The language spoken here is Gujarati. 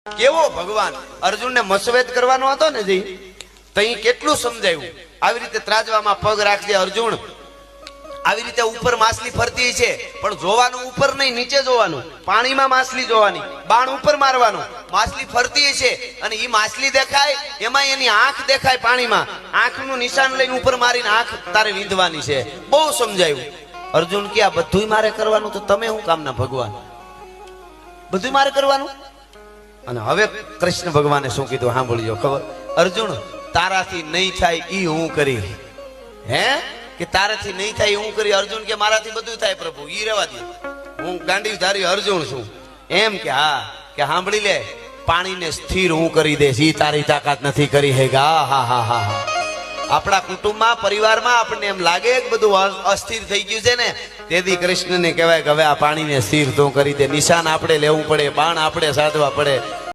કેવો ભગવાન અર્જુનને મસવેદ કરવાનો હતો ને જી તઈ કેટલું સમજાયું આવી રીતે ત્રાજવામાં પગ રાખજે અર્જુન આવી રીતે ઉપર માછલી ફરતી છે પણ જોવાનું ઉપર નહીં નીચે જોવાનું પાણીમાં માછલી જોવાની બાણ ઉપર મારવાનું માછલી ફરતી છે અને ઈ માછલી દેખાય એમાં એની આંખ દેખાય પાણીમાં આંખનું નિશાન લઈને ઉપર મારીને આંખ તારે વીંધવાની છે બહુ સમજાયું અર્જુન કે આ બધુંય મારે કરવાનું તો તમે શું કામના ભગવાન બધુંય મારે કરવાનું અને હવે કૃષ્ણ ભગવાને શું કીધું સાંભળજો ખબર અર્જુન તારાથી નહીં થાય ઈ હું કરી હે કે તારાથી નહીં થાય હું કરી અર્જુન કે મારાથી બધું થાય પ્રભુ ઈ રહેવા દે હું ગાંડી ધારી અર્જુન છું એમ કે હા કે સાંભળી લે પાણીને સ્થિર હું કરી દઈશ ઈ તારી તાકાત નથી કરી હેગા હા હા હા હા આપણા કુટુંબમાં પરિવારમાં આપણને એમ લાગે કે બધું અસ્થિર થઈ ગયું છે ને તેથી કૃષ્ણને કહેવાય કે હવે આ પાણીને સ્થિર તું કરી દે નિશાન આપણે લેવું પડે બાણ આપણે સાધવા પડે